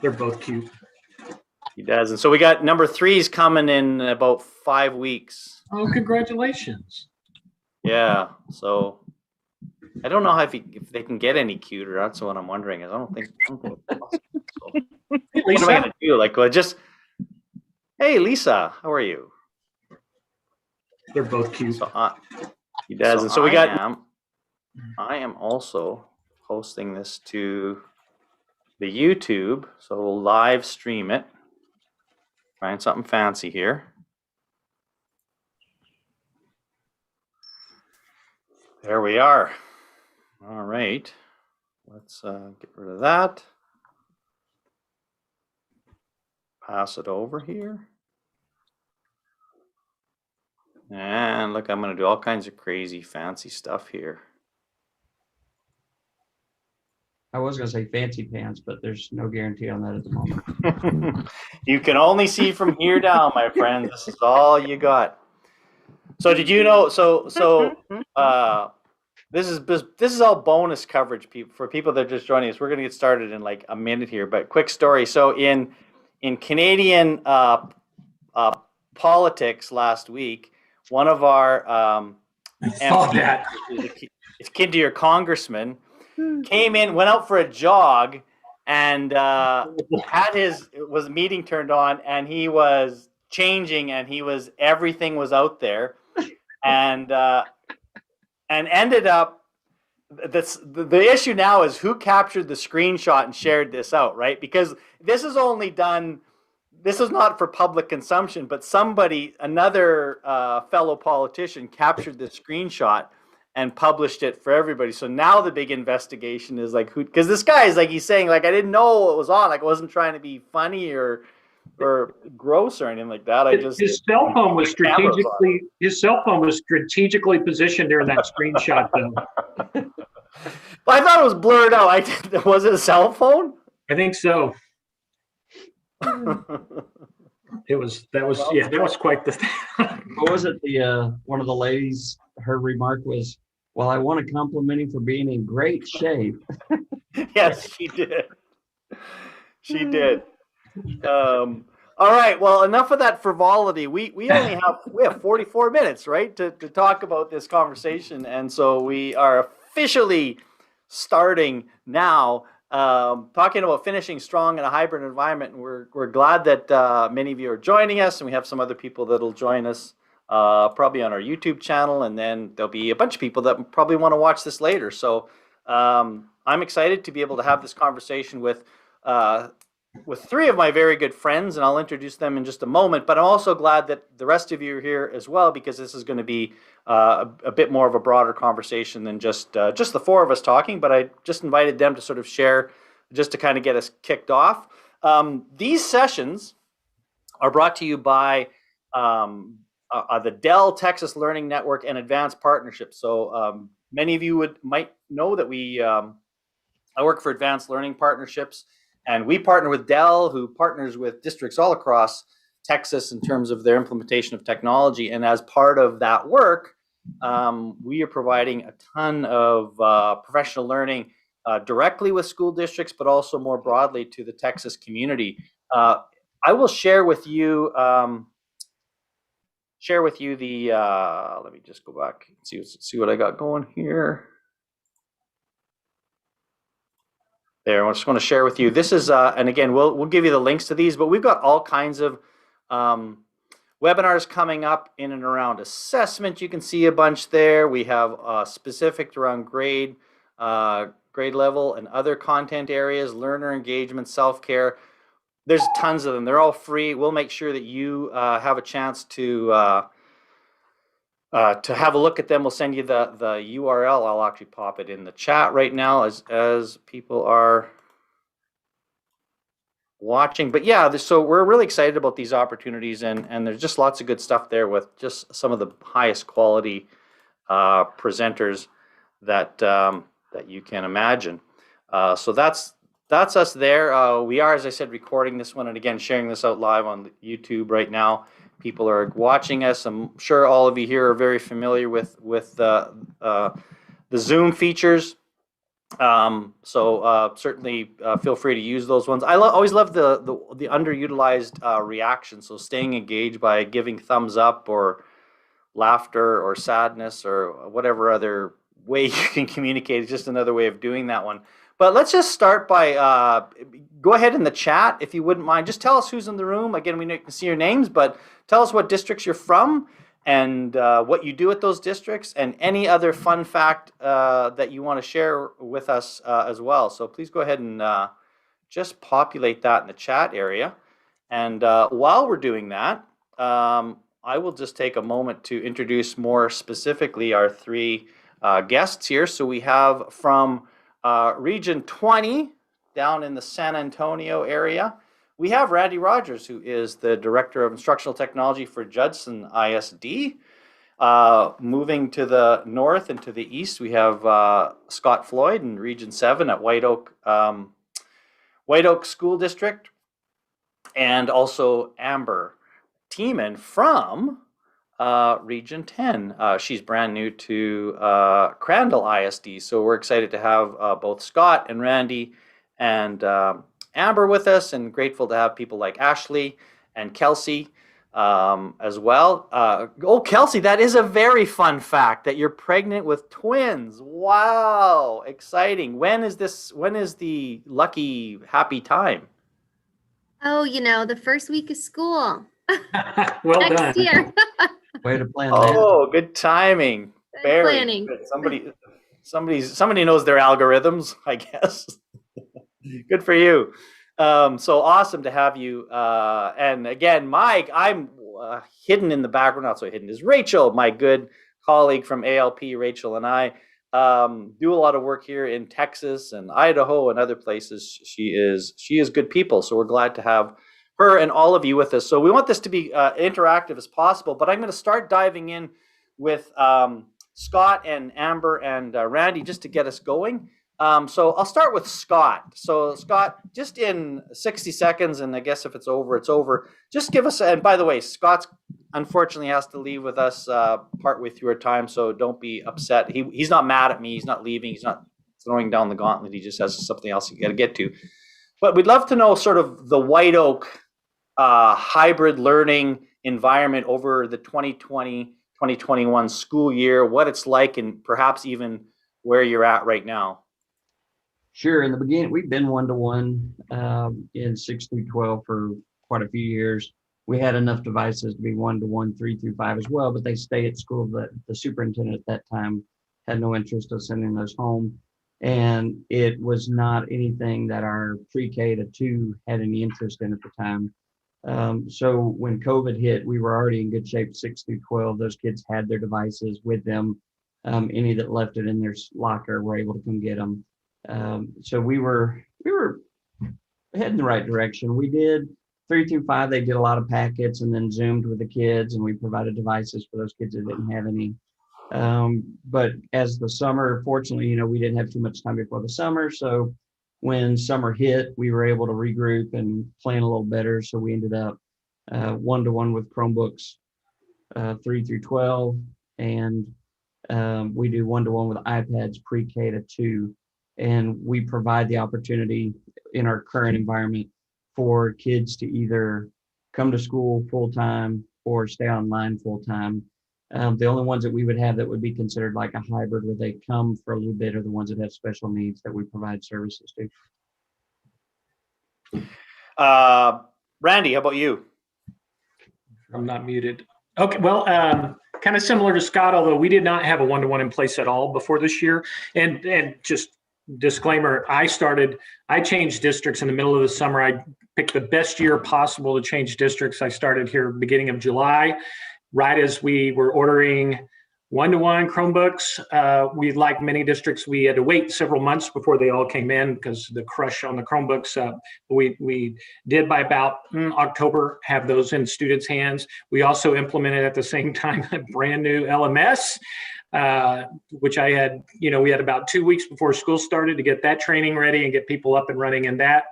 They're both cute. He does. And so we got number 3's coming in about 5 weeks. Oh, congratulations. Yeah. So I don't know if they can get any cuter. That's what I'm wondering. I don't think it's possible. So, Hey, what am I Lisa. going to do? Like, just, hey, Lisa, how are you? They're both cute. So he does. And so we got, I am also posting this to the YouTube. So we'll live stream it. Trying something fancy here. There we are. All right. Let's get rid of that. Pass it over here. And look, I'm going to do all kinds of crazy fancy stuff here. I was going to say fancy pants, but there's no guarantee on that at the moment. You can only see from here down, my friends. This is all you got. So did you know? This is all bonus coverage, for people that are just joining us. We're going to get started in like a minute here, but quick story. So in Canadian politics last week, one of our it's kin to your congressman, came in, went out for a jog, and was meeting turned on, and he was changing, and everything was out there, and ended up. The issue now is who captured the screenshot and shared this out, right? Because this is only done. This is not for public consumption, but another fellow politician captured the screenshot and published it for everybody. So now the big investigation is like, who? Because this guy is like, he's saying like, I didn't know what was on. Like, I wasn't trying to be funny or gross or anything like that. His cell phone was strategically positioned during that screenshot, though. I thought it was blurred out. Was it a cell phone? I think so. That was quite the. What was it? One of the ladies, her remark was, "Well, I want to compliment him for being in great shape." Yes, she did. She did. All right. Well, enough of that frivolity. We only have 44 minutes, right, to talk about this conversation, and so we are officially starting now. Talking about finishing strong in a hybrid environment, and we're glad that many of you are joining us, and we have some other people that'll join us probably on our YouTube channel, and then there'll be a bunch of people that probably want to watch this later. So I'm excited to be able to have this conversation with 3 of my very good friends, and I'll introduce them in just a moment. But I'm also glad that the rest of you are here as well, because this is going to be a bit more of a broader conversation than just the 4 of us talking. But I just invited them to sort of share, just to kind of get us kicked off. These sessions are brought to you by the Dell Texas Learning Network and Advanced Partnerships. So many of you might know that I work for Advanced Learning Partnerships. And we partner with Dell, who partners with districts all across Texas in terms of their implementation of technology. And as part of that work, we are providing a ton of professional learning directly with school districts, but also more broadly to the Texas community. I will share with you the. Let me just go back and see what I got going here. There, I just want to share with you. This is, and again, we'll give you the links to these, but we've got all kinds of webinars coming up in and around assessment. You can see a bunch there. We have specific around grade level and other content areas, learner engagement, self-care. There's tons of them. They're all free. We'll make sure that you have a chance to have a look at them. We'll send you the URL. I'll actually pop it in the chat right now as people are watching. But yeah, so we're really excited about these opportunities, and there's just lots of good stuff there with just some of the highest quality presenters that you can imagine. So that's us there. We are, as I said, recording this one, and again, sharing this out live on YouTube right now. People are watching us. I'm sure all of you here are very familiar with the Zoom features. Certainly feel free to use those ones. I always love the underutilized reaction. So staying engaged by giving thumbs up or laughter or sadness or whatever other way you can communicate is just another way of doing that one. But let's just start by go ahead in the chat if you wouldn't mind. Just tell us who's in the room. Again, we can see your names, but tell us what districts you're from and what you do at those districts and any other fun fact that you want to share with us as well. So please go ahead and just populate that in the chat area. And while we're doing that, I will just take a moment to introduce more specifically our three guests here. So we have from Region 20 down in the San Antonio area, we have Randy Rogers, who is the Director of Instructional Technology for Judson ISD. Moving to the north and to the east, we have Scott Floyd in Region 7 at White Oak School District, and also Amber Tiemann from Region 10. She's brand new to Crandall ISD, so we're excited to have both Scott and Randy and Amber with us, and grateful to have people like Ashley and Kelsey as well. Kelsey, that is a very fun fact that you're pregnant with twins. Wow, exciting. When is the lucky, happy time? Oh, the first week of school. Well Next done. year. Way to plan that. Oh, good timing. Good planning. Good. Somebody knows their algorithms, I guess. Good for you. So awesome to have you. And again, Mike, I'm hidden in the background, not so hidden, is Rachel, my good colleague from ALP. Rachel and I do a lot of work here in Texas and Idaho and other places. She is good people. So we're glad to have her and all of you with us. So we want this to be interactive as possible, but I'm going to start diving in with Scott and Amber and Randy just to get us going. So I'll start with Scott. So Scott, just in 60 seconds, and I guess if it's over, it's over. Just give us, and by the way, Scott unfortunately has to leave with us partway through our time, so don't be upset. He's not mad at me. He's not leaving. He's not throwing down the gauntlet. He just has something else you got to get to. But we'd love to know sort of the White Oak hybrid learning environment over the 2020-2021 school year, what it's like, and perhaps even where you're at right now. Sure. In the beginning, we've been one-to-one in 6 through 12 for quite a few years. We had enough devices to be 1-to-1, 3 through 5 as well, but they stay at school. The superintendent at that time had no interest in sending those home. And it was not anything that our pre-K to 2 had any interest in at the time. So when COVID hit, we were already in good shape, 6 through 12. Those kids had their devices with them. Any that left it in their locker were able to come get them. So we were heading the right direction. We did 3 through 5. They did a lot of packets and then Zoomed with the kids, and we provided devices for those kids that didn't have any. But as the summer, fortunately, we didn't have too much time before the summer. So when summer hit, we were able to regroup and plan a little better. So we ended up 1-to-1 with Chromebooks 3 through 12, and we do 1-to-1 with iPads pre-K to 2. And we provide the opportunity in our current environment for kids to either come to school full-time or stay online full-time. The only ones that we would have that would be considered like a hybrid where they come for a little bit are the ones that have special needs that we provide services to. Randy, how about you? I'm not muted. Okay, well, kind of similar to Scott, although we did not have a 1-to-1 in place at all before this year. And just disclaimer, I changed districts in the middle of the summer. I picked the best year possible to change districts. I started here beginning of July, right as we were ordering 1-to-1 Chromebooks. We, like many districts, we had to wait several months before they all came in because the crush on the Chromebooks. We did by about October have those in students' hands. We also implemented at the same time a brand new LMS, which I had, we had about 2 weeks before school started to get that training ready and get people up and running in that.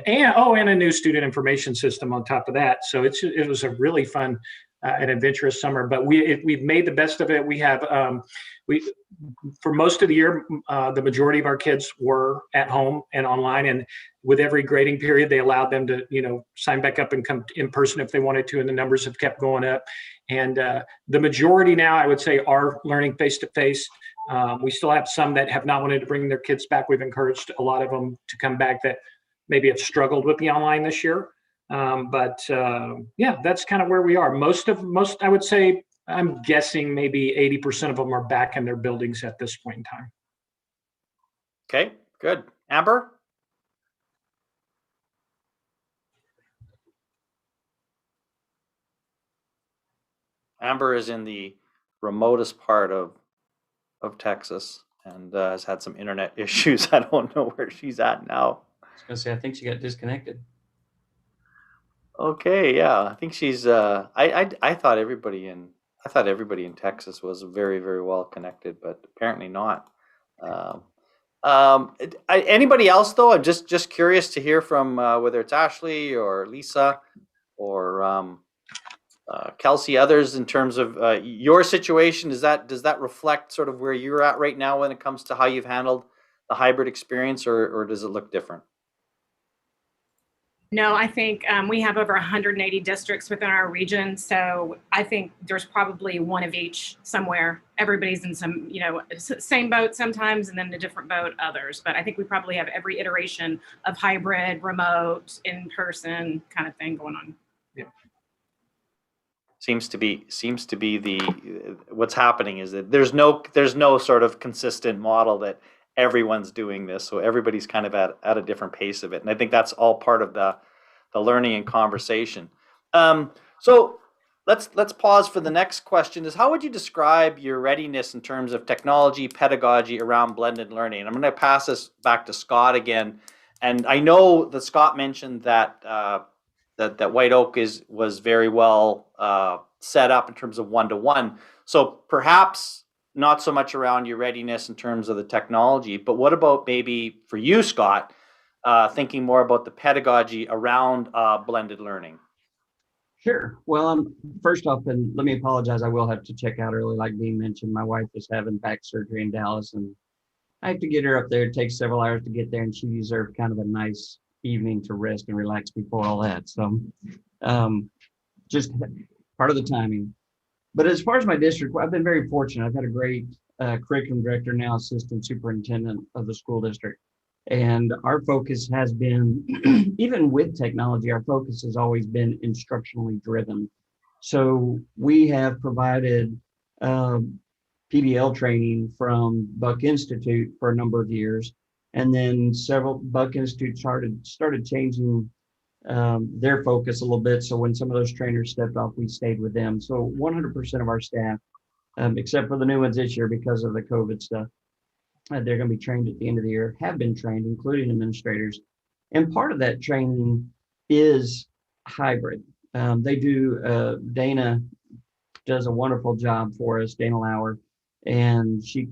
And a new student information system on top of that. So it was a really fun an adventurous summer, but we've made the best of it. We have for most of the year, the majority of our kids were at home and online, and with every grading period, they allowed them to, sign back up and come in person if they wanted to, and the numbers have kept going up. And the majority now, I would say, are learning face-to-face. We still have some that have not wanted to bring their kids back. We've encouraged a lot of them to come back that maybe have struggled with the online this year. But that's kind of where we are. Most, I would say, I'm guessing maybe 80% of them are back in their buildings at this point in time. Okay, good. Amber? Amber is in the remotest part of Texas and has had some internet issues. I don't know where she's at now. I was gonna say, I think she got disconnected. Okay, yeah, I think she's. I thought everybody in Texas was very, very well connected, but apparently not. Anybody else though? I'm just curious to hear from whether it's Ashley or Lisa or Kelsey, others in terms of your situation. Does that reflect sort of where you're at right now when it comes to how you've handled the hybrid experience, or does it look different? No, I think we have over 180 districts within our region. So I think there's probably one of each somewhere. Everybody's in some, same boat sometimes, and then a different boat others. But I think we probably have every iteration of hybrid, remote, in-person kind of thing going on. Yeah. Seems to be what's happening is that there's no sort of consistent model that everyone's doing this, so everybody's kind of at a different pace of it, and I think that's all part of the learning and conversation. So let's pause for the next question. Is how would you describe your readiness in terms of technology, pedagogy around blended learning? And I'm going to pass this back to Scott again. And I know that Scott mentioned that that White Oak was very well set up in terms of one-to-one. So perhaps not so much around your readiness in terms of the technology, but what about maybe for you, Scott, thinking more about the pedagogy around blended learning? Sure. Well, first off, and let me apologize, I will have to check out early. Like Dean mentioned, my wife is having back surgery in Dallas, and I have to get her up there. It takes several hours to get there, and she deserved kind of a nice evening to rest and relax before all that. So just part of the timing. But as far as my district, I've been very fortunate. I've had a great curriculum director, now assistant superintendent of the school district. And our focus has been, even with technology, our focus has always been instructionally driven. So we have provided PBL training from Buck Institute for a number of years. And then several Buck Institute started changing their focus a little bit. So when some of those trainers stepped off, we stayed with them. So 100% of our staff, except for the new ones this year because of the COVID stuff, they're going to be trained at the end of the year, have been trained, including administrators. And part of that training is hybrid. They do, Dana does a wonderful job for us, Dana Lauer, and she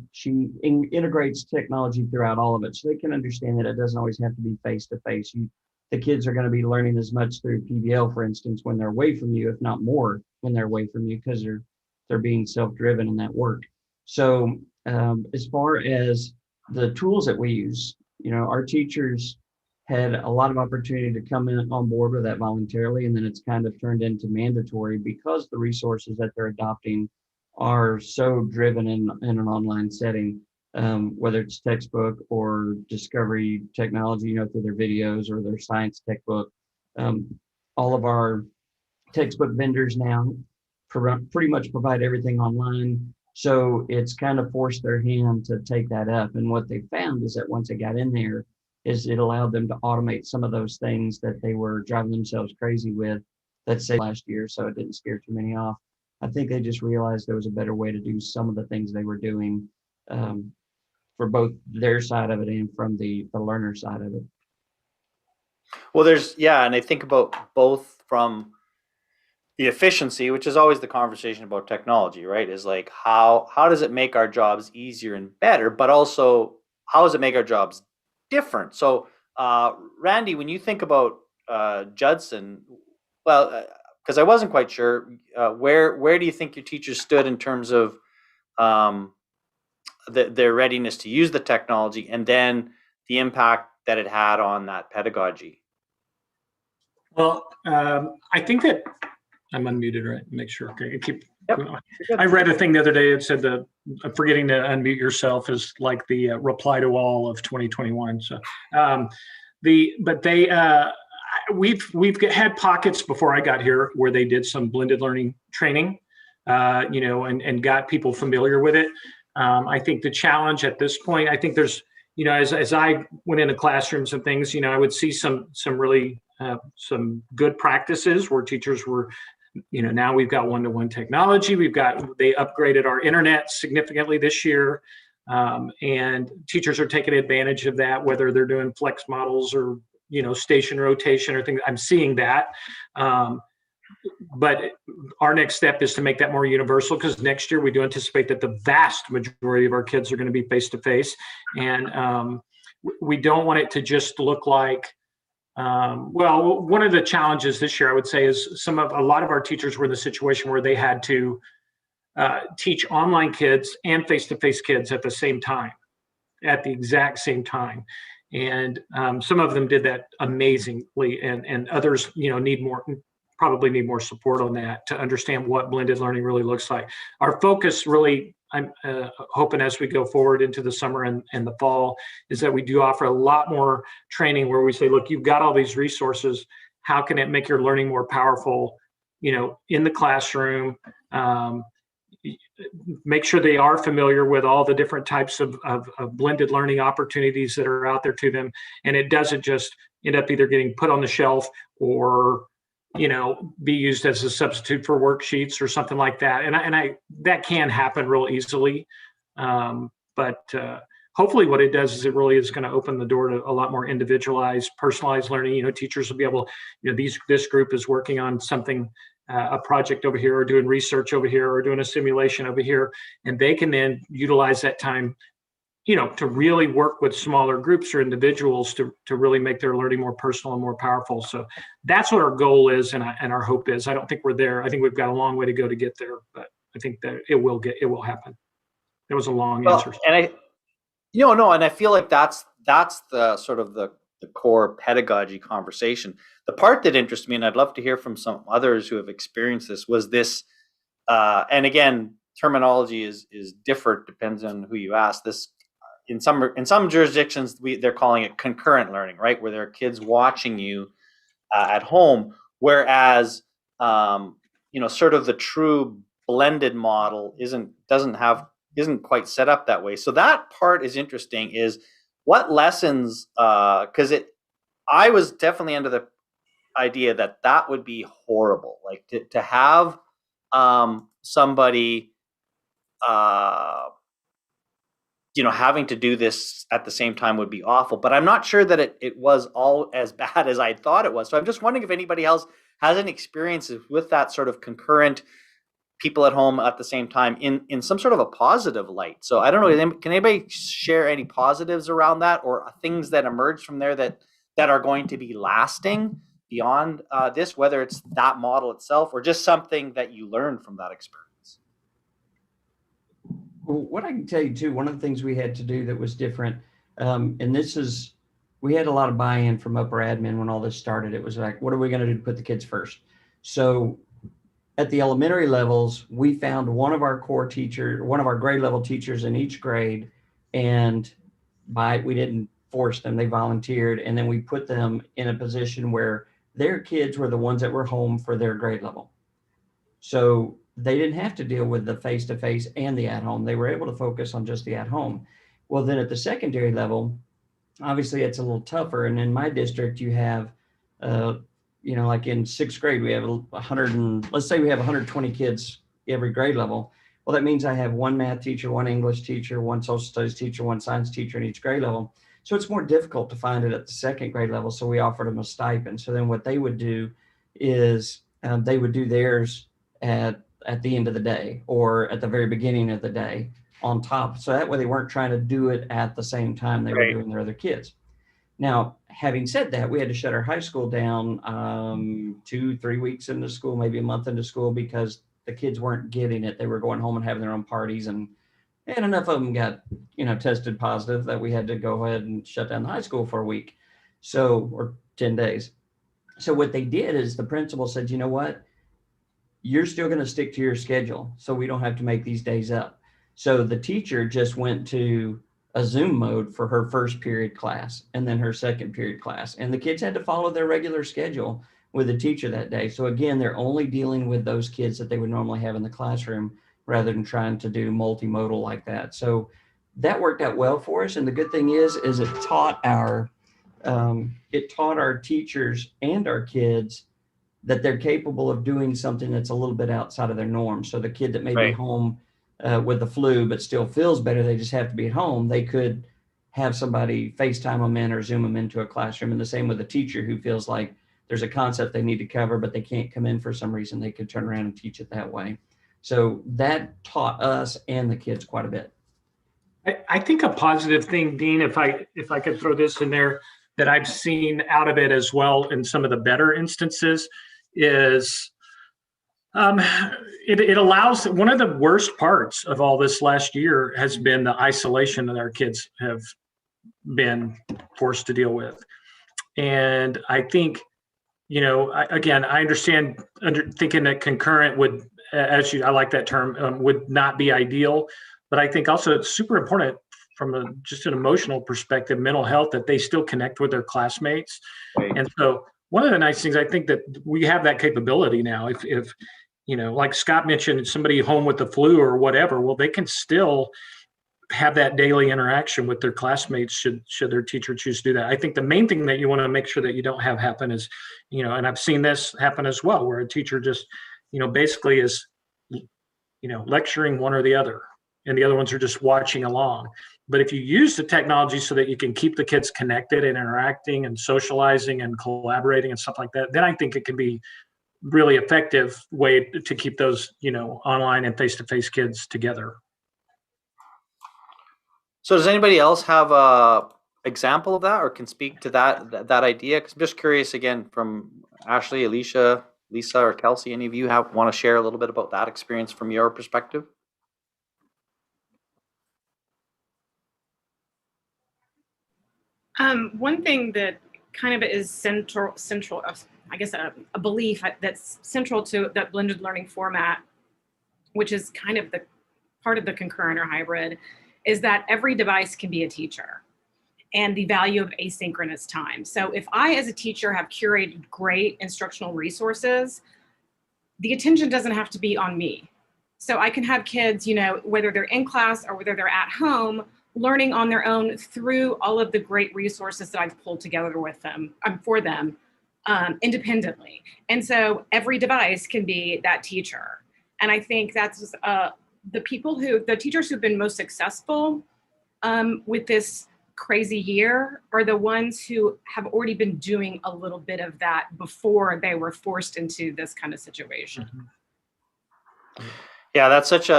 integrates technology throughout all of it. So they can understand that it doesn't always have to be face-to-face. The kids are going to be learning as much through PBL, for instance, when they're away from you, if not more when they're away from you, because they're being self-driven in that work. So as far as the tools that we use, our teachers had a lot of opportunity to come in on board with that voluntarily, and then it's kind of turned into mandatory because the resources that they're adopting are so driven in an online setting. Whether it's textbook or discovery technology, through their videos or their science textbook. All of our textbook vendors now pretty much provide everything online. So it's kind of forced their hand to take that up. And what they found is that once they got in there, is it allowed them to automate some of those things that they were driving themselves crazy with, let's say last year, so it didn't scare too many off. I think they just realized there was a better way to do some of the things they were doing for both their side of it and from the learner side of it. Well, and I think about both from the efficiency, which is always the conversation about technology, right? Is like how does it make our jobs easier and better, but also how does it make our jobs different? So, Randy, when you think about Judson, well, because I wasn't quite sure, where do you think your teachers stood in terms of their readiness to use the technology, and then the impact that it had on that pedagogy? Well, I think that I'm unmuted, right? Make sure. Okay, Yep. I read a thing the other day. It said the forgetting to unmute yourself is like the reply to all of 2021. So, we've had pockets before I got here where they did some blended learning training, and got people familiar with it. I think the challenge at this point, I think there's, as I went into classrooms and things, I would see some really some good practices where teachers were, now we've got one-to-one technology. They upgraded our internet significantly this year. And teachers are taking advantage of that, whether they're doing flex models or, station rotation or things. I'm seeing that. But our next step is to make that more universal, because next year we do anticipate that the vast majority of our kids are going to be face-to-face. And we don't want it to just look like, one of the challenges this year, I would say, is a lot of our teachers were in the situation where they had to teach online kids and face-to-face kids at the same time, at the exact same time. And some of them did that amazingly, and others, probably need more support on that to understand what blended learning really looks like. Our focus really, I'm hoping as we go forward into the summer and the fall, is that we do offer a lot more training where we say, look, you've got all these resources. How can it make your learning more powerful, in the classroom? Make sure they are familiar with all the different types of blended learning opportunities that are out there to them. And it doesn't just end up either getting put on the shelf or be used as a substitute for worksheets or something like that. And that can happen real easily. But hopefully what it does is it really is going to open the door to a lot more individualized, personalized learning. Teachers will be able, this group is working on something, a project over here, or doing research over here, or doing a simulation over here. And they can then utilize that time, to really work with smaller groups or individuals to really make their learning more personal and more powerful. So that's what our goal is, and our hope is. I don't think we're there. I think we've got a long way to go to get there, but I think that it will happen. It was a long answer. And I feel like that's the sort of the core pedagogy conversation. The part that interests me, and I'd love to hear from some others who have experienced this, was this, and again, terminology is different, depends on who you ask. This, in some jurisdictions, they're calling it concurrent learning, right? Where there are kids watching you at home, whereas sort of the true blended model isn't quite set up that way. So that part is interesting. Is what lessons? Because I was definitely under the idea that would be horrible. Like to have somebody having to do this at the same time would be awful. But I'm not sure that it was all as bad as I thought it was. So I'm just wondering if anybody else has any experiences with that sort of concurrent people at home at the same time in some sort of a positive light. So I don't know, can anybody share any positives around that, or things that emerge from there that are going to be lasting beyond this, whether it's that model itself or just something that you learned from that experience? Well, what I can tell you too, one of the things we had to do that was different, we had a lot of buy-in from upper admin when all this started. It was like, what are we going to do to put the kids first? So at the elementary levels, we found one of our grade level teachers in each grade, and we didn't force them, they volunteered, and then we put them in a position where their kids were the ones that were home for their grade level. So they didn't have to deal with the face-to-face and the at-home. They were able to focus on just the at-home. Well, then at the secondary level, obviously it's a little tougher. And in my district, you have, like in sixth grade, we have 120 kids every grade level. Well, that means I have one math teacher, one English teacher, one social studies teacher, one science teacher in each grade level. So it's more difficult to find it at the second grade level. So we offered them a stipend. So then what they would do is they would do theirs at the end of the day or at the very beginning of the day on top. So that way they weren't trying to do it at the same time they were doing their other kids. Now, having said that, we had to shut our high school down 2-3 weeks into school, maybe a month into school, because the kids weren't getting it. They were going home and having their own parties, and enough of them got, tested positive that we had to go ahead and shut down the high school for a week. So, or 10 days. So what they did is the principal said, you know what? You're still going to stick to your schedule, so we don't have to make these days up. So the teacher just went to a Zoom mode for her first period class and then her second period class. And the kids had to follow their regular schedule with the teacher that day. So again, they're only dealing with those kids that they would normally have in the classroom rather than trying to do multimodal like that. So that worked out well for us. And the good thing is it taught our teachers and our kids that they're capable of doing something that's a little bit outside of their norm. So the kid that may be home with the flu, but still feels better, they just have to be at home. They could have somebody FaceTime them in or Zoom them into a classroom. And the same with a teacher who feels like there's a concept they need to cover, but they can't come in for some reason. They could turn around and teach it that way. So that taught us and the kids quite a bit. I think a positive thing, Dean, if I could throw this in there, that I've seen out of it as well in some of the better instances is it allows, one of the worst parts of all this last year has been the isolation that our kids have been forced to deal with. And I think, again, I understand thinking that concurrent would, I like that term, would not be ideal. But I think also it's super important from just an emotional perspective, mental health, that they still connect with their classmates. Right. And so one of the nice things, I think that we have that capability now. If like Scott mentioned, somebody home with the flu or whatever, well, they can still have that daily interaction with their classmates should their teacher choose to do that. I think the main thing that you want to make sure that you don't have happen is, and I've seen this happen as well, where a teacher just, basically is, lecturing one or the other, and the other ones are just watching along. But if you use the technology so that you can keep the kids connected and interacting and socializing and collaborating and stuff like that, then I think it can be really effective way to keep those, online and face-to-face kids together. So does anybody else have a example of that or can speak to that idea? 'Cause I'm just curious again from Ashley, Alicia, Lisa, or Kelsey, any of you want to share a little bit about that experience from your perspective? One thing that kind of is central, I guess a belief that's central to that blended learning format, which is kind of the part of the concurrent or hybrid, is that every device can be a teacher and the value of asynchronous time. So if I, as a teacher, have curated great instructional resources, the attention doesn't have to be on me. So I can have kids, whether they're in class or whether they're at home, learning on their own through all of the great resources that I've pulled together with them, for them, independently. And so every device can be that teacher. And I think that's the teachers who've been most successful with this crazy year are the ones who have already been doing a little bit of that before they were forced into this kind of situation. Mm-hmm. Yeah, that's such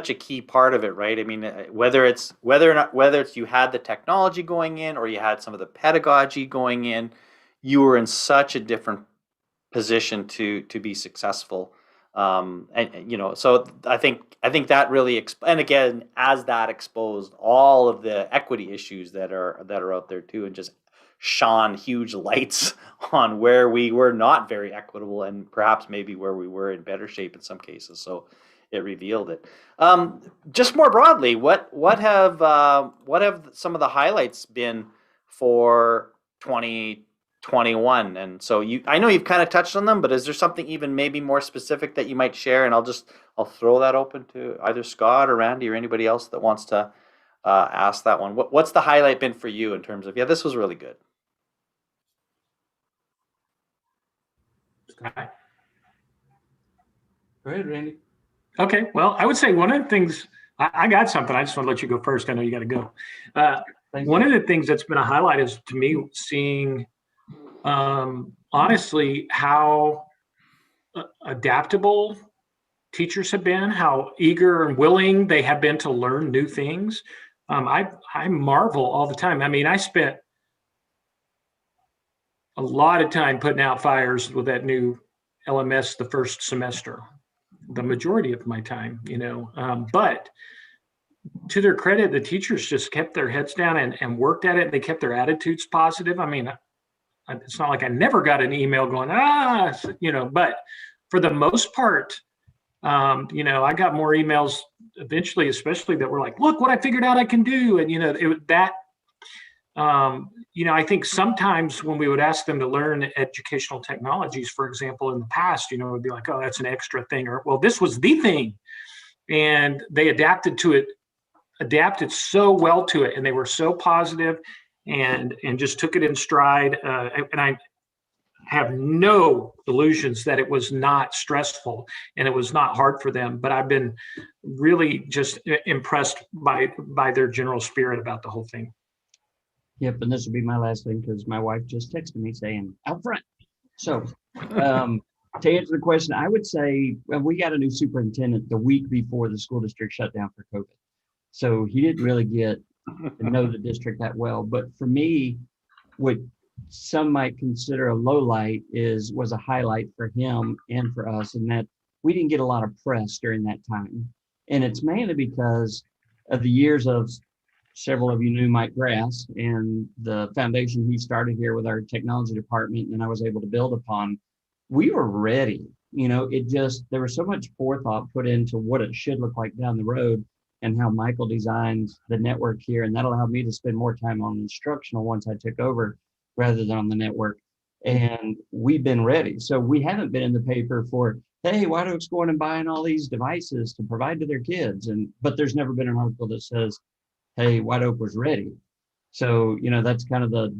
a key part of it, right? I mean, whether it's you had the technology going in or you had some of the pedagogy going in, you were in such a different position to be successful. So I think that really and again, as that exposed all of the equity issues that are out there too, and just shone huge lights on where we were not very equitable and perhaps maybe where we were in better shape in some cases. So it revealed it. Just more broadly, what have some of the highlights been for 2021? And so I know you've kind of touched on them, but is there something even maybe more specific that you might share? And I'll throw that open to either Scott or Randy or anybody else that wants to ask that one. What's the highlight been for you in terms of, this was really good? Scott? Go ahead, Randy. Okay, well, I would say one of the things, I got something. I just want to let you go first. I know you got to go. One of the things that's been a highlight is, to me, seeing, honestly, how adaptable teachers have been, how eager and willing they have been to learn new things. I marvel all the time. I mean, I spent a lot of time putting out fires with that new LMS the first semester, the majority of my time, but to their credit, the teachers just kept their heads down and worked at it. They kept their attitudes positive. I mean, it's not like I never got an email going, but for the most part, I got more emails eventually, especially that were like, look what I figured out I can do. And, I think sometimes when we would ask them to learn educational technologies, for example, in the past, it would be like, oh, that's an extra thing, or, well, this was the thing. And they adapted so well to it. And they were so positive and just took it in stride. And I have no illusions that it was not stressful and it was not hard for them, but I've been really just impressed by their general spirit about the whole thing. Yep, and this will be my last thing because my wife just texted me saying out front. So to answer the question, I would say we got a new superintendent the week before the school district shut down for COVID. So he didn't really get to know the district that well. But for me, what some might consider a low light was a highlight for him and for us, in that we didn't get a lot of press during that time. And it's mainly because of the years of, several of you knew Mike Grass and the foundation he started here with our technology department, and I was able to build upon. We were ready. There was so much forethought put into what it should look like down the road and how Michael designed the network here. And that allowed me to spend more time on instructional once I took over rather than on the network. And we've been ready. So we haven't been in the paper for, hey, White Oak's going and buying all these devices to provide to their kids. But there's never been an article that says, hey, White Oak was ready. So, that's kind of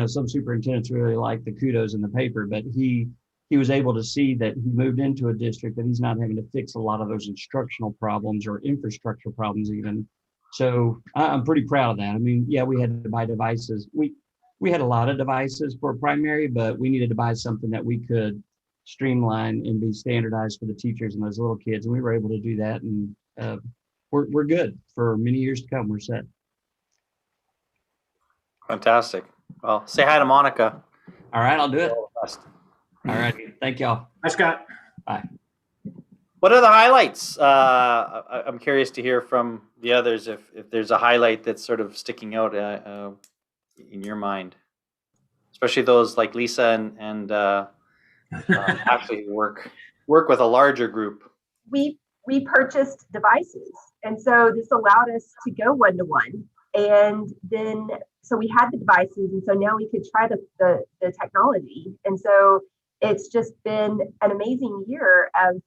some superintendents really like the kudos in the paper, but he was able to see that he moved into a district that he's not having to fix a lot of those instructional problems or infrastructure problems even. So I'm pretty proud of that. I mean, yeah, we had to buy devices. We had a lot of devices for primary, but we needed to buy something that we could streamline and be standardized for the teachers and those little kids. And we were able to do that. And we're good for many years to come. We're set. Fantastic. Well, say hi to Monica. All right, I'll do it. All right. Thank y'all. Hi, Scott. Bye. What are the highlights? I'm curious to hear from the others if there's a highlight that's sort of sticking out in your mind, especially those like Lisa and actually work with a larger group. We purchased devices, and so this allowed us to go one-to-one. And then, so we had the devices, and so now we could try the technology. And so it's just been an amazing year of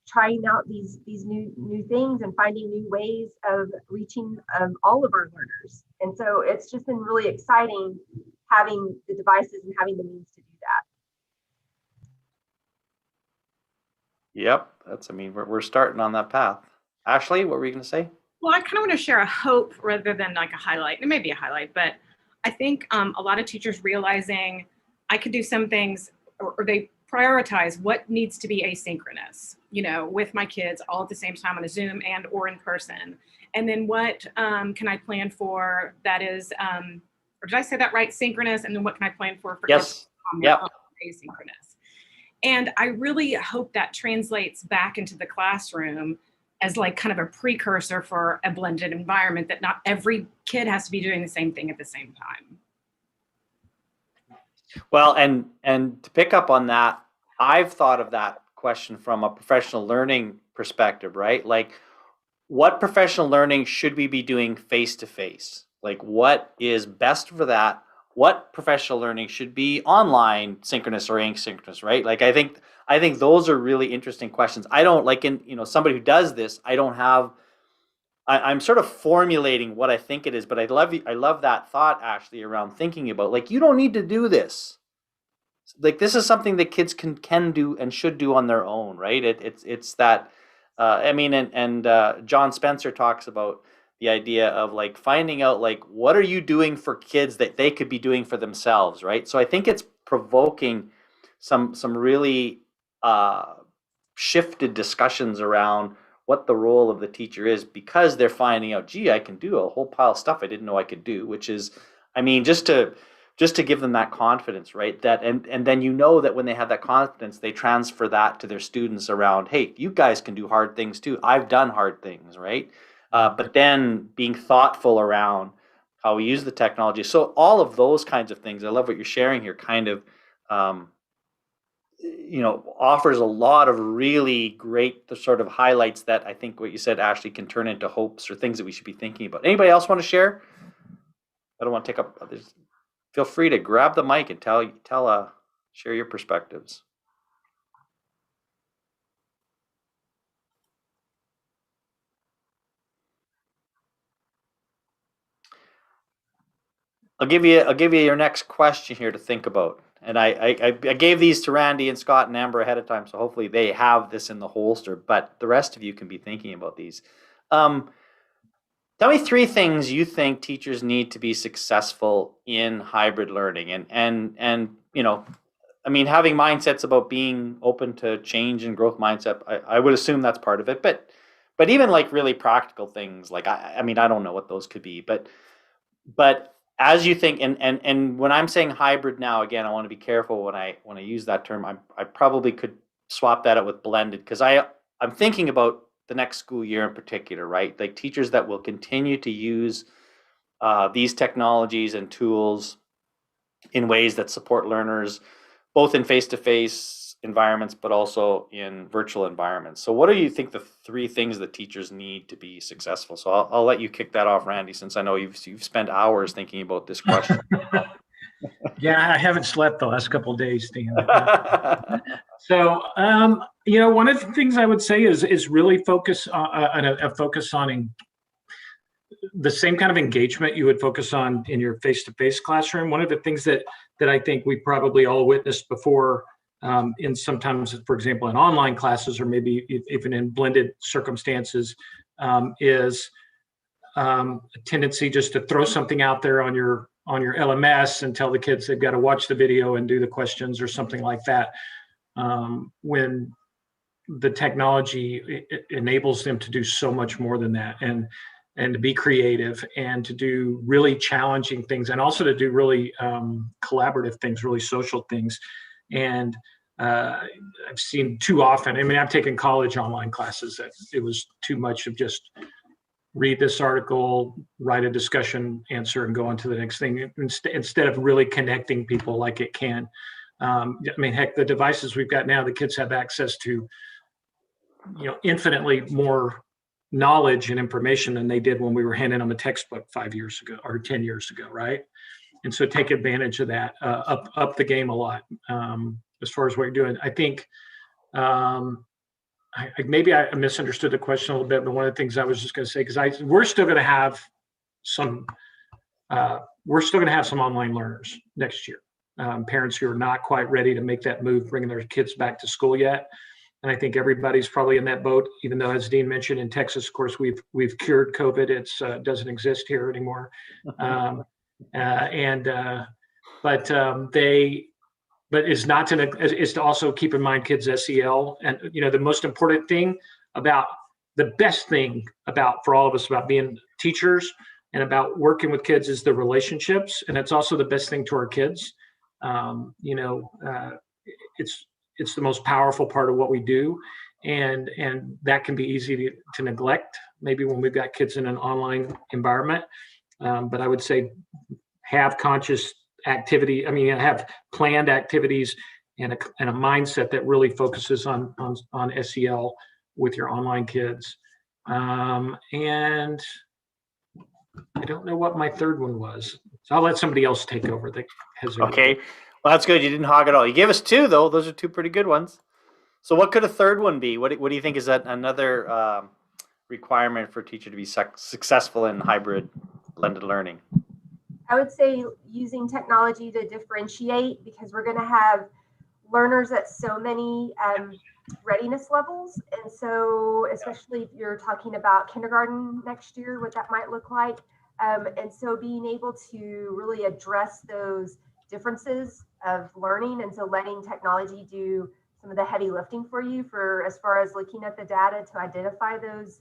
trying out these new things and finding new ways of reaching all of our learners. And so it's just been really exciting having the devices and having the means to do that. Yep, we're starting on that path. Ashley, what were you going to say? Well, I kind of want to share a hope rather than like a highlight. It may be a highlight, but I think a lot of teachers realizing I could do some things, or they prioritize what needs to be asynchronous, with my kids all at the same time on a Zoom and or in person. And then what can I plan for that is, or did I say that right? Synchronous. And then what can I plan for yes. Yep. Asynchronous. And I really hope that translates back into the classroom as like kind of a precursor for a blended environment, that not every kid has to be doing the same thing at the same time. Well, and to pick up on that, I've thought of that question from a professional learning perspective, right? Like, what professional learning should we be doing face-to-face? Like, what is best for that? What professional learning should be online, synchronous or asynchronous, right? Like, I think those are really interesting questions. I don't like somebody who does this, I'm sort of formulating what I think it is, but I love that thought, Ashley, around thinking about, like, you don't need to do this. Like, this is something that kids can do and should do on their own, right? It's that, John Spencer talks about the idea of like finding out, like, what are you doing for kids that they could be doing for themselves, right? So I think it's provoking some really shifted discussions around what the role of the teacher is, because they're finding out, gee, I can do a whole pile of stuff I didn't know I could do, which is, just just to give them that confidence, right? That and then that when they have that confidence, they transfer that to their students around, hey, you guys can do hard things too. I've done hard things, right? But then being thoughtful around how we use the technology. So all of those kinds of things, I love what you're sharing here, kind of offers a lot of really great sort of highlights that I think what you said, Ashley, can turn into hopes or things that we should be thinking about. Anybody else want to share? I don't want to take up others. Feel free to grab the mic and share your perspectives. I'll give you your next question here to think about. And I gave these to Randy and Scott and Amber ahead of time, so hopefully they have this in the holster, but the rest of you can be thinking about these. Tell me 3 things you think teachers need to be successful in hybrid learning. And I mean, having mindsets about being open to change and growth mindset, I would assume that's part of it. But even like really practical things, like I mean, I don't know what those could be, but as you think, and when I'm saying hybrid now, again, I want to be careful when I use that term. I probably could swap that out with blended, because I'm thinking about the next school year in particular, right? Like teachers that will continue to use these technologies and tools in ways that support learners, both in face-to-face environments, but also in virtual environments. So what do you think the 3 things that teachers need to be successful? So I'll let you kick that off, Randy, since I know you've spent hours thinking about this question. Yeah, I haven't slept the last couple of days, Dan. So, one of the things I would say is really focus on a focus on the same kind of engagement you would focus on in your face-to-face classroom. One of the things that I think we probably all witnessed before, in sometimes, for example, in online classes, or maybe even in blended circumstances, is a tendency just to throw something out there on your LMS and tell the kids they've got to watch the video and do the questions or something like that, when the technology enables them to do so much more than that, and to be creative and to do really challenging things, and also to do really collaborative things, really social things. And I've seen too often, I mean, I've taken college online classes that it was too much of just read this article, write a discussion answer, and go on to the next thing, instead of really connecting people like it can. I mean, heck, the devices we've got now, the kids have access to, infinitely more knowledge and information than they did when we were handing them a textbook 5 years ago or 10 years ago, right? And so take advantage of that, up the game a lot. As far as what you're doing, I think maybe I misunderstood the question a little bit, but one of the things I was just going to say, because we're still going to have some online learners next year. Parents who are not quite ready to make that move, bringing their kids back to school yet. And I think everybody's probably in that boat, even though, as Dean mentioned, in Texas, of course, we've cured COVID. It's doesn't exist here anymore. But it's not to, is to also keep in mind kids' SEL. And, the most important thing the best thing for all of us about being teachers and about working with kids is the relationships. And it's also the best thing to our kids. It's the most powerful part of what we do. And that can be easy to neglect, maybe when we've got kids in an online environment. But I would say have conscious activity. I mean, have planned activities and a mindset that really focuses on SEL with your online kids. And I don't know what my third one was, so I'll let somebody else take over. Okay, well, that's good. You didn't hog it all. You gave us 2, though. Those are 2 pretty good ones. So what could a third one be? What do you think is that another requirement for a teacher to be successful in hybrid blended learning? I would say using technology to differentiate, because we're going to have learners at so many readiness levels. And so, especially if you're talking about kindergarten next year, what that might look like. And so being able to really address those differences of learning, and so letting technology do some of the heavy lifting for you, as far as looking at the data to identify those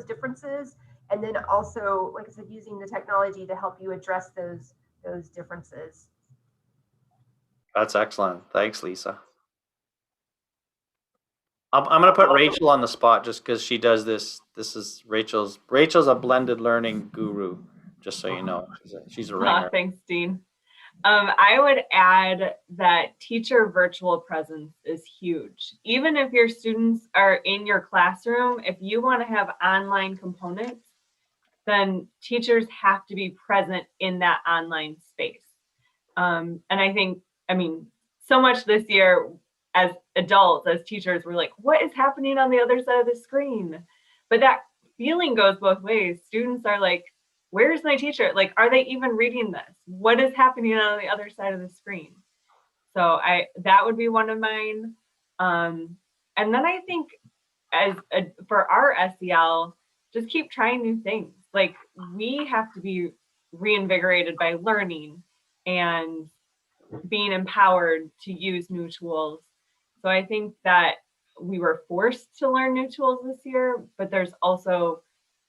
differences. And then also, like I said, using the technology to help you address those differences. That's excellent. Thanks, Lisa. I'm going to put Rachel on the spot just because she does this. This is Rachel's a blended learning guru, just so you know. She's a ringer. Thanks, Dean. I would add that teacher virtual presence is huge. Even if your students are in your classroom, if you want to have online components, then teachers have to be present in that online space. And I think, so much this year as adults, as teachers, we're like, what is happening on the other side of the screen? But that feeling goes both ways. Students are like, where's my teacher? Like, are they even reading this? What is happening on the other side of the screen? So that would be one of mine. And then I think for our SEL, just keep trying new things. Like, we have to be reinvigorated by learning and being empowered to use new tools. So I think that we were forced to learn new tools this year, but there's also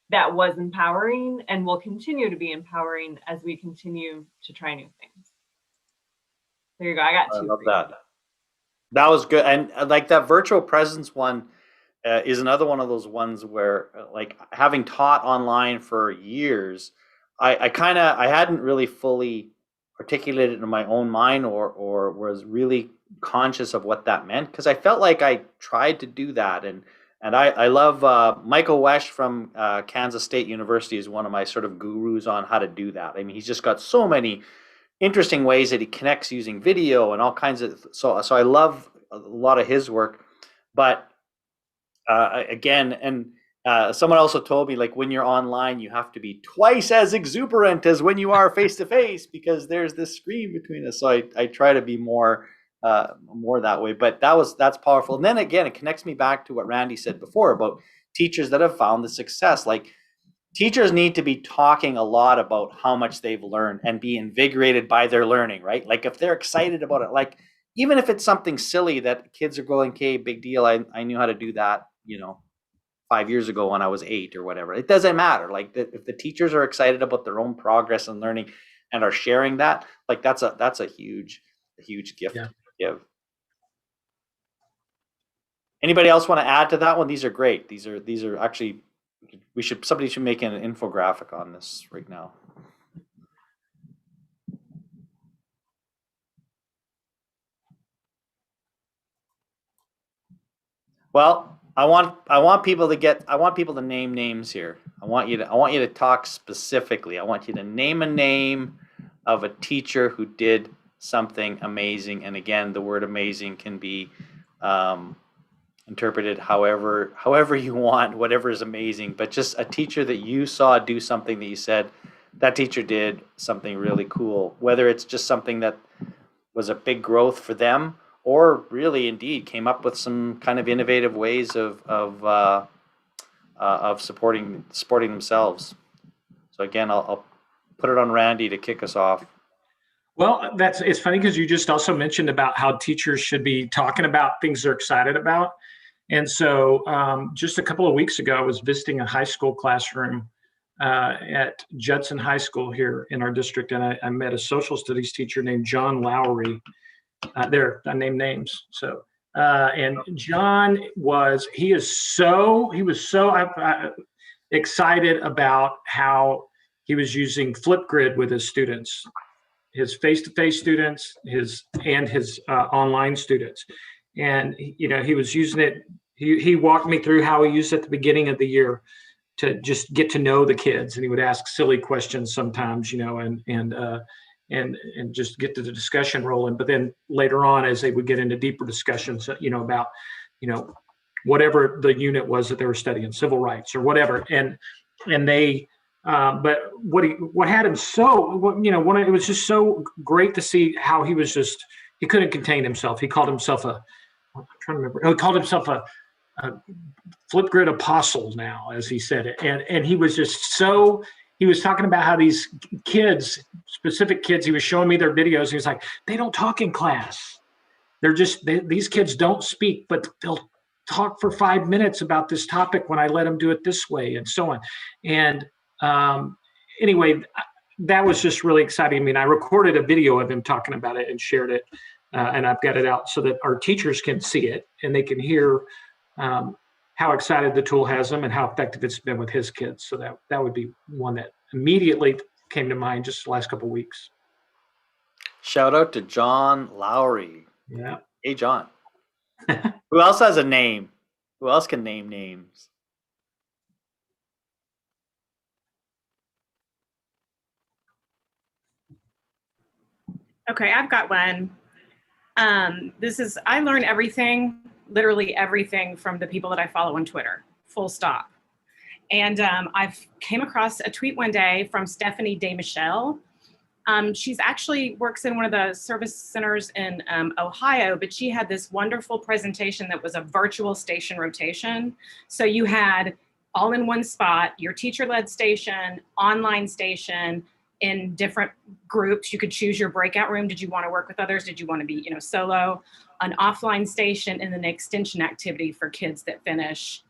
that was empowering and will continue to be empowering as we continue to try new things. There you go. I got two. I love that. That was good. And like that virtual presence one is another one of those ones where like having taught online for years, I hadn't really fully articulated in my own mind or was really conscious of what that meant, because I felt like I tried to do that. And I love Michael Wesch from Kansas State University is one of my sort of gurus on how to do that. I mean, he's just got so many interesting ways that he connects using video and all kinds of, so I love a lot of his work. But again, and someone also told me, like, when you're online, you have to be twice as exuberant as when you are face to face, because there's this screen between us. So I try to be more that way. But that's powerful. And then again, it connects me back to what Randy said before about teachers that have found the success. Like, teachers need to be talking a lot about how much they've learned and be invigorated by their learning, right? Like, if they're excited about it, like, even if it's something silly that kids are going, okay, big deal, I knew how to do that, 5 years ago when I was 8 or whatever. It doesn't matter. Like, if the teachers are excited about their own progress and learning and are sharing that, like, that's a huge gift to give. Anybody else want to add to that one? These are great. These are actually, somebody should make an infographic on this right now. Well, I want people to name names here. I want you to talk specifically. I want you to name a name of a teacher who did something amazing. And again, the word amazing can be interpreted however you want, whatever is amazing, but just a teacher that you saw do something that you said, that teacher did something really cool, whether it's just something that was a big growth for them, or really indeed came up with some kind of innovative ways of supporting themselves. So again, I'll put it on Randy to kick us off. Well, it's funny because you just also mentioned about how teachers should be talking about things they're excited about. And so just a couple of weeks ago, I was visiting a high school classroom at Judson High School here in our district, and I met a social studies teacher named John Lowry. I named names. So, and John was so excited about how he was using Flipgrid with his students, his face-to-face students, his online students. And, he was using it. He walked me through how he used it at the beginning of the year to just get to know the kids. And he would ask silly questions sometimes, and just get to the discussion rolling. But then later on, as they would get into deeper discussions, about, whatever the unit was that they were studying, civil rights or whatever. And they, but what had him it was just so great to see how he couldn't contain himself. He called himself I'm trying to remember. He called himself a Flipgrid apostle now, as he said it. And he was just he was talking about how these kids, specific kids, he was showing me their videos. He was like, they don't talk in class. These kids don't speak, but they'll talk for 5 minutes about this topic when I let them do it this way, and so on. And anyway, that was just really exciting. I mean, I recorded a video of him talking about it and shared it and I've got it out so that our teachers can see it and they can hear how excited the tool has them and how effective it's been with his kids. So that would be one that immediately came to mind just the last couple of weeks. Shout out to John Lowry. Yeah. Hey, John. Who else has a name? Who else can name names? Okay, I've got one. I learn everything, literally everything from the people that I follow on Twitter, full stop. And I've came across a tweet one day from Stephanie DeMichelle. She's actually works in one of the service centers in Ohio, but she had this wonderful presentation that was a virtual station rotation. So you had all in one spot, your teacher-led station, online station, in different groups. You could choose your breakout room. Did you want to work with others? Did you want to be, solo? An offline station, and then an extension activity for kids that finish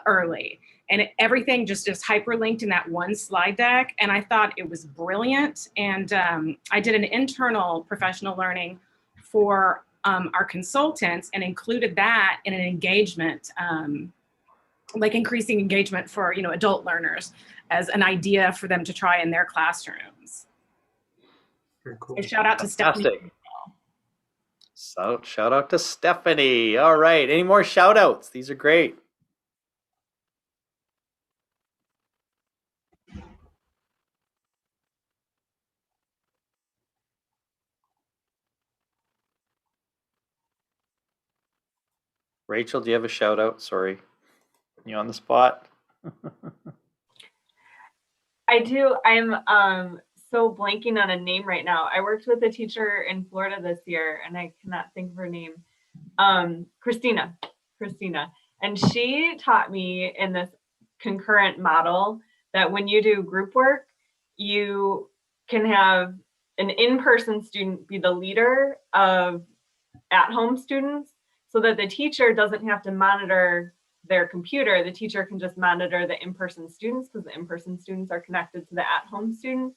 early. And everything just is hyperlinked in that one slide deck. And I thought it was brilliant. And I did an internal professional learning for our consultants and included that in an engagement, like increasing engagement for, adult learners as an idea for them to try in their classrooms. Very cool. So shout out to Stephanie. So shout out to Stephanie. All right. Any more shout outs? These are great. Rachel, do you have a shout out? Sorry. You on the spot? I do. I'm so blanking on a name right now. I worked with a teacher in Florida this year and I cannot think of her name. Christina. And she taught me in this concurrent model that when you do group work, you can have an in-person student be the leader of at-home students so that the teacher doesn't have to monitor their computer. The teacher can just monitor the in-person students because the in-person students are connected to the at-home students.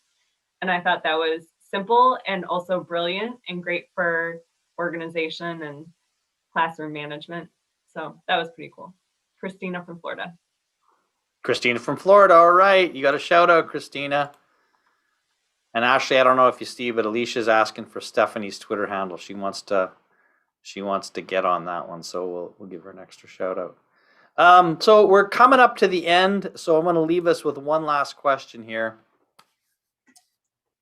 And I thought that was simple and also brilliant and great for organization and classroom management. So that was pretty cool. Christina from Florida. Christina from Florida. All right. You got a shout out, Christina. And Ashley, I don't know if you see, but Alicia's asking for Stephanie's Twitter handle. She wants to get on that one. So we'll give her an extra shout out. So we're coming up to the end. So I'm going to leave us with one last question here.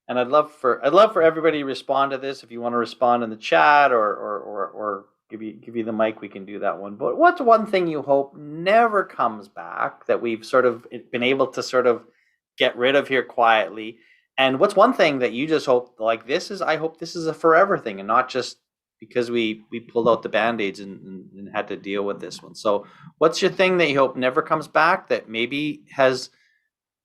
And I'd love for everybody to respond to this. If you want to respond in the chat or give you the mic, we can do that one. But what's one thing you hope never comes back that we've sort of been able to sort of get rid of here quietly? And what's one thing that you just hope, like I hope this is a forever thing and not just because we pulled out the Band-Aids and had to deal with this one. So what's your thing that you hope never comes back that maybe has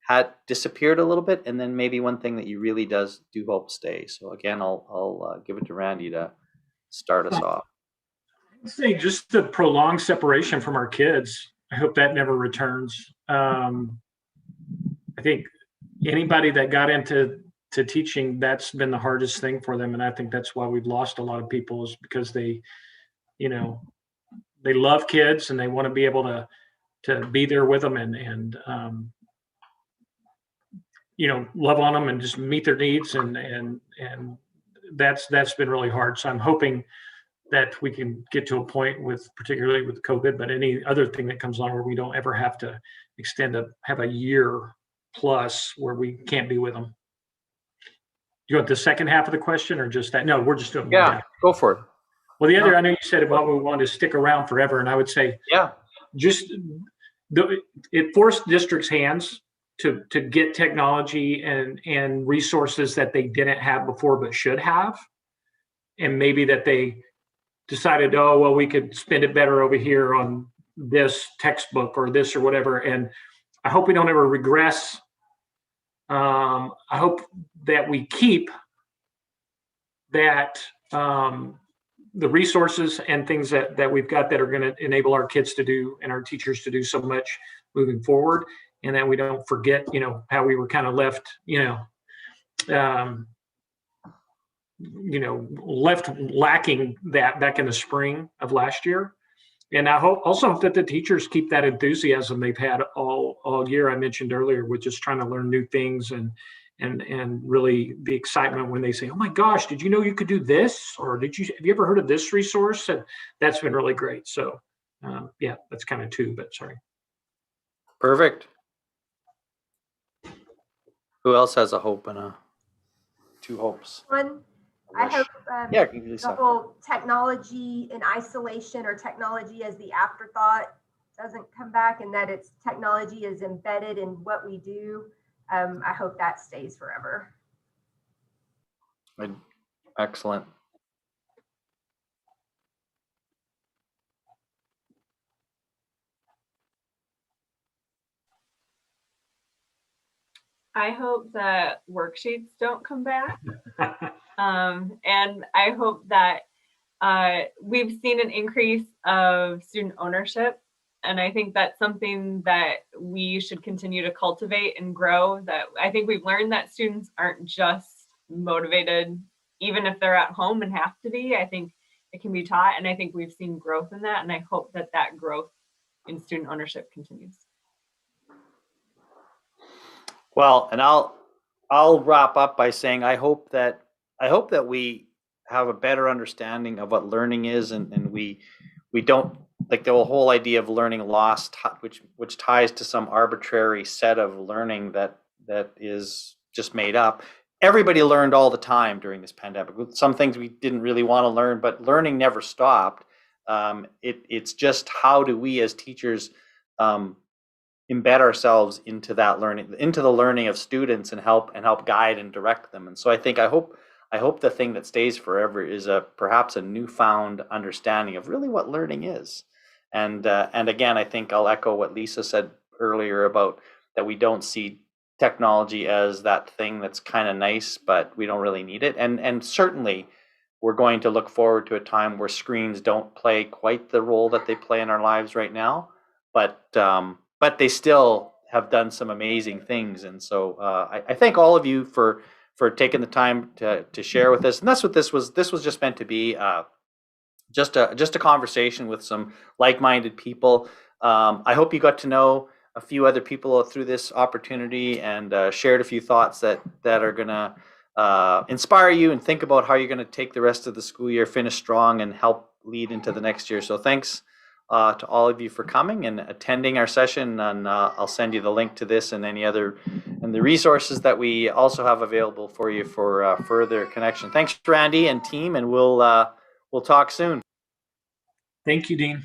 had disappeared a little bit, and then maybe one thing that you really do hope stays? So again, I'll give it to Randy to start us off. I'd say just the prolonged separation from our kids. I hope that never returns. I think anybody that got into teaching, that's been the hardest thing for them, and I think that's why we've lost a lot of people, is because they love kids and they want to be able to be there with them and love on them and just meet their needs, and that's been really hard. So I'm hoping that we can get to a point particularly with COVID, but any other thing that comes along where we don't ever have to have a year plus where we can't be with them. You want the second half of the question or just that? No, we're just doing one half. Go for it. Well, the other, I know you said about we want to stick around forever, and I would say, it forced districts' hands to get technology and resources that they didn't have before but should have, and maybe that they decided, oh well, we could spend it better over here on this textbook or this or whatever. And I hope we don't ever regress. I hope that we keep that the resources and things that we've got that are going to enable our kids to do and our teachers to do so much moving forward, and that we don't forget, how we were kind of left, left lacking that back in the spring of last year. And I also hope that the teachers keep that enthusiasm they've had all year. I mentioned earlier with just trying to learn new things and really the excitement when they say, "Oh my gosh, did you know you could do this?" Or have you ever heard of this resource? And that's been really great. So yeah, that's kind of two, but sorry. Perfect. Who else has a hope and two hopes? One, I Wish. hope Yeah, the Lisa. whole technology in isolation or technology as the afterthought doesn't come back, and that it's technology is embedded in what we do. I hope that stays forever. Excellent. I hope that worksheets don't come back. And I hope that we've seen an increase of student ownership. And I think that's something that we should continue to cultivate and grow. That I think we've learned that students aren't just motivated, even if they're at home and have to be. I think it can be taught. And I think we've seen growth in that. And I hope that that growth in student ownership continues. Well, and I'll wrap up by saying I hope that we have a better understanding of what learning is, and we don't like the whole idea of learning loss, which ties to some arbitrary set of learning that is just made up. Everybody learned all the time during this pandemic. Some things we didn't really want to learn, but learning never stopped. It's just how do we as teachers embed ourselves into that learning, into the learning of students, and help guide and direct them. And so I hope the thing that stays forever is perhaps a newfound understanding of really what learning is. And again, I think I'll echo what Lisa said earlier about that we don't see technology as that thing that's kind of nice, but we don't really need it. And certainly we're going to look forward to a time where screens don't play quite the role that they play in our lives right now. But they still have done some amazing things. And so I thank all of you for taking the time to share with us. And that's what this was. This was just meant to be just a conversation with some like-minded people. I hope you got to know a few other people through this opportunity and shared a few thoughts that are going to inspire you and think about how you're going to take the rest of the school year, finish strong, and help lead into the next year. So thanks to all of you for coming and attending our session, and I'll send you the link to this and any other and the resources that we also have available for you for further connection. Thanks, Randy and team, and we'll talk soon. Thank you, Dean.